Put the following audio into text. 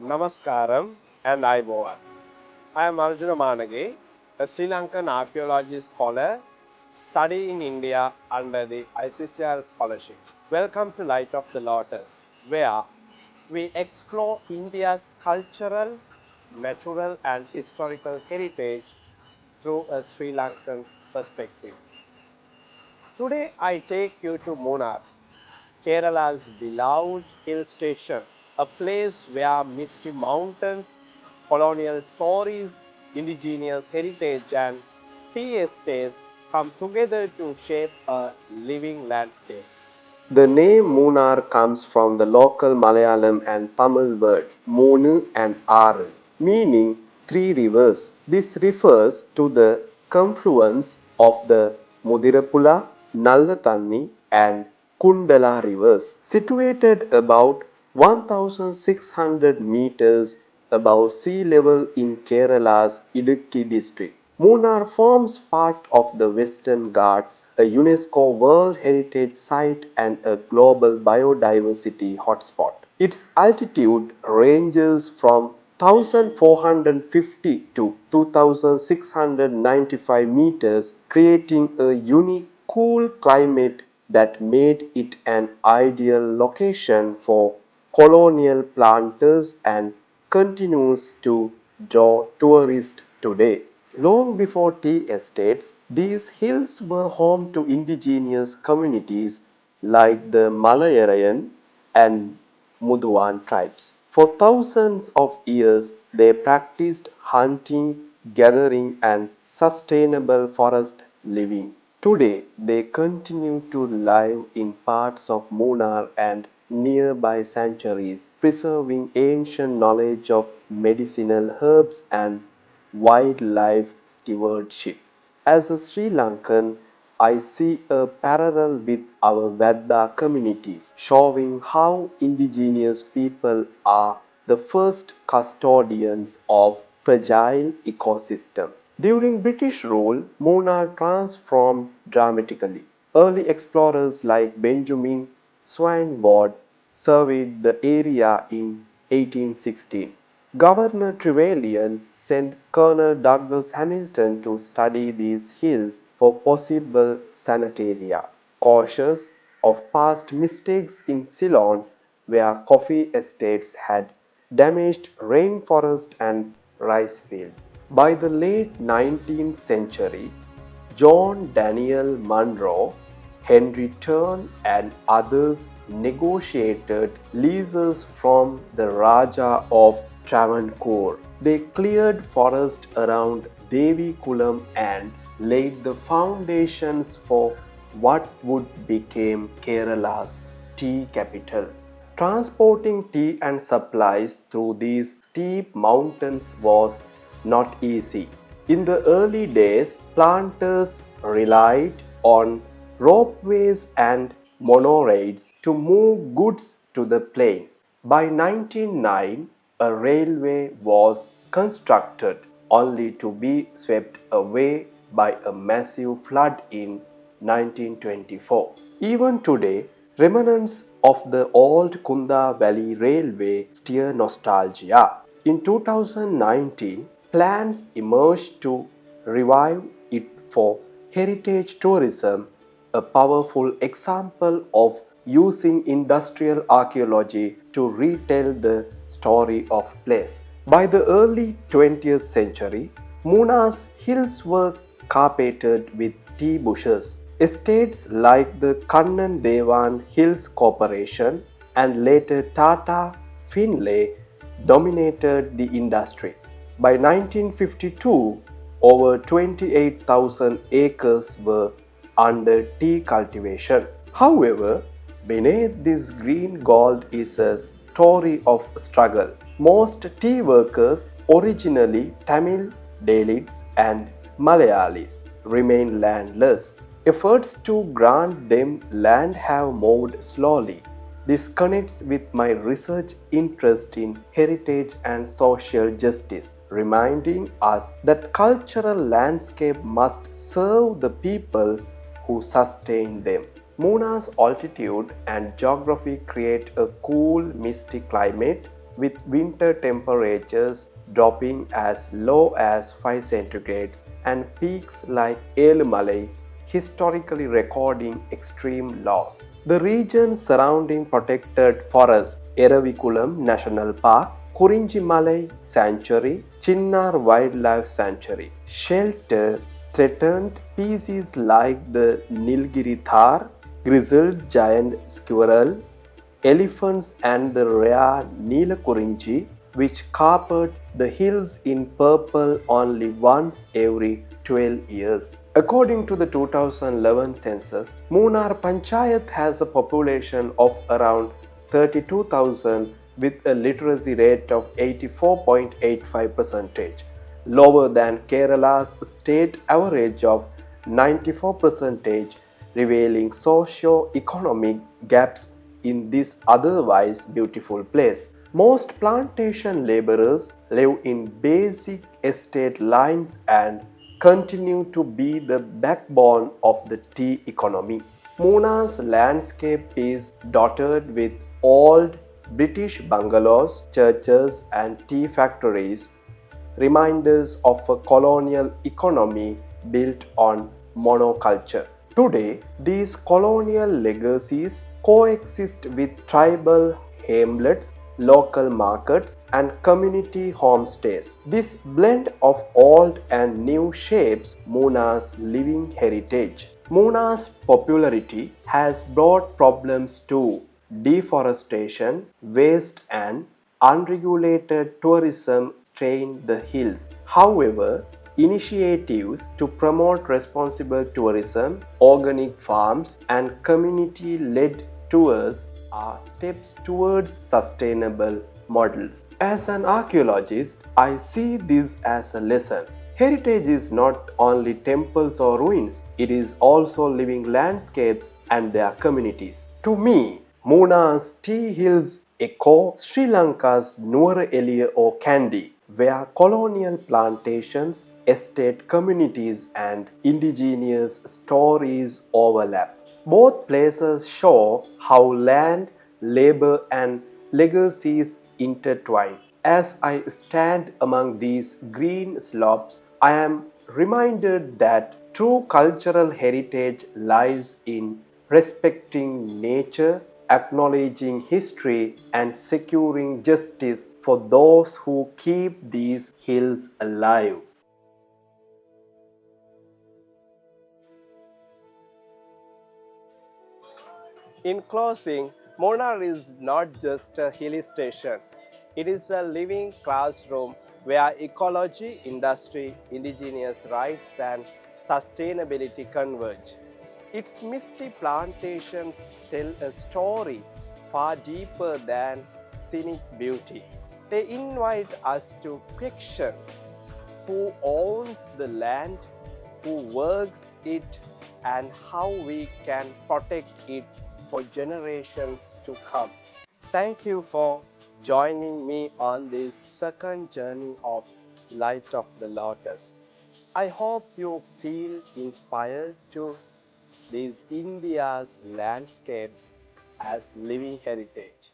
Namaskaram and Aibovan. I am Arjuna Manage, a Sri Lankan archaeology scholar studying in India under the ICCR scholarship. Welcome to Light of the Lotus, where we explore India's cultural, natural and historical heritage through a Sri Lankan perspective. Today I take you to Munnar, Kerala's beloved hill station, a place where misty mountains, colonial stories, indigenous heritage, and tea estates come together to shape a living landscape. The name Munnar comes from the local Malayalam and Tamil words Moonu and Aru, meaning three rivers. This refers to the confluence of the Mudirapula, Nallatanni, and Kundala rivers, situated about 1600 meters above sea level in Kerala's Idukki district. Munnar forms part of the Western Ghats, a UNESCO World Heritage Site and a global biodiversity hotspot. Its altitude ranges from 1450 to 2695 meters, creating a unique cool climate that made it an ideal location for colonial planters and continues to draw tourists today. Long before tea estates, these hills were home to indigenous communities like the Malayarayan and Muduan tribes. For thousands of years, they practiced hunting, gathering, and sustainable forest living. Today, they continue to live in parts of Munnar and nearby sanctuaries, preserving ancient knowledge of medicinal herbs and wildlife stewardship. As a Sri Lankan, I see a parallel with our Vedda communities, showing how indigenous people are the first custodians of fragile ecosystems. During British rule, Munnar transformed dramatically. Early explorers like Benjamin Swanward surveyed the area in 1816. Governor Trevelyan sent Colonel Douglas Hamilton to study these hills for possible sanitaria, cautious of past mistakes in Ceylon, where coffee estates had damaged rainforest and rice fields. By the late 19th century, John Daniel Munro, Henry Turn, and others negotiated leases from the Raja of Travancore. They cleared forest around Devikulam and laid the foundations for what would become Kerala's tea capital. Transporting tea and supplies through these steep mountains was not easy. In the early days, planters relied on ropeways and monorails to move goods to the plains. By 1909, a railway was constructed only to be swept away by a massive flood in 1924. Even today, remnants of the old Kunda Valley Railway stir nostalgia. In 2019, plans emerged to revive it for heritage tourism, a powerful example of using industrial archaeology to retell the story of place. By the early 20th century, Munar's hills were carpeted with tea bushes. Estates like the Kannan Devan Hills Corporation and later Tata Finlay dominated the industry. By 1952, over 28,000 acres were under tea cultivation. However, beneath this green gold is a story of struggle. Most tea workers, originally Tamil, Dalits, and Malayalis, remain landless. Efforts to grant them land have moved slowly. This connects with my research interest in heritage and social justice, reminding us that cultural landscape must serve the people who sustain them. Munar's altitude and geography create a cool, misty climate with winter temperatures dropping as low as 5 centigrades and peaks like Elumalai historically recording extreme loss. The region surrounding protected forests Eravikulam National Park, Kurinjimalai Sanctuary, Chinnar Wildlife Sanctuary shelter threatened species like the Nilgiri thar, grizzled giant squirrel, elephants and the rare Neelakurinji, which carpet the hills in purple only once every 12 years. According to the 2011 census, Munnar Panchayat has a population of around 32,000 with a literacy rate of 84.85%, lower than Kerala's state average of 94%, revealing socio-economic gaps in this otherwise beautiful place. Most plantation laborers live in basic estate lines and continue to be the backbone of the tea economy. Munar's landscape is dotted with old British bungalows, churches, and tea factories, reminders of a colonial economy built on monoculture. Today, these colonial legacies coexist with tribal hamlets, local markets, and community homestays. This blend of old and new shapes Munar's living heritage. Munar's popularity has brought problems too: deforestation, waste, and unregulated tourism strain the hills. However, initiatives to promote responsible tourism, organic farms, and community led tours are steps towards sustainable models. As an archaeologist, I see this as a lesson. Heritage is not only temples or ruins, it is also living landscapes and their communities. To me, Munar's tea hills echo Sri Lanka's Nuwara Eliya or Kandy, where colonial plantations, estate communities, and indigenous stories overlap. Both places show how land, labor, and legacies intertwine. As I stand among these green slopes, I am reminded that true cultural heritage lies in respecting nature, acknowledging history, and securing justice for those who keep these hills alive. In closing, Munnar is not just a hill station, it is a living classroom where ecology, industry, indigenous rights, and sustainability converge. Its misty plantations tell a story far deeper than scenic beauty. They invite us to question who owns the land, who works it, and how we can protect it for generations to come. Thank you for joining me on this second journey of Light of the Lotus. I hope you feel inspired to these India's landscapes as living heritage.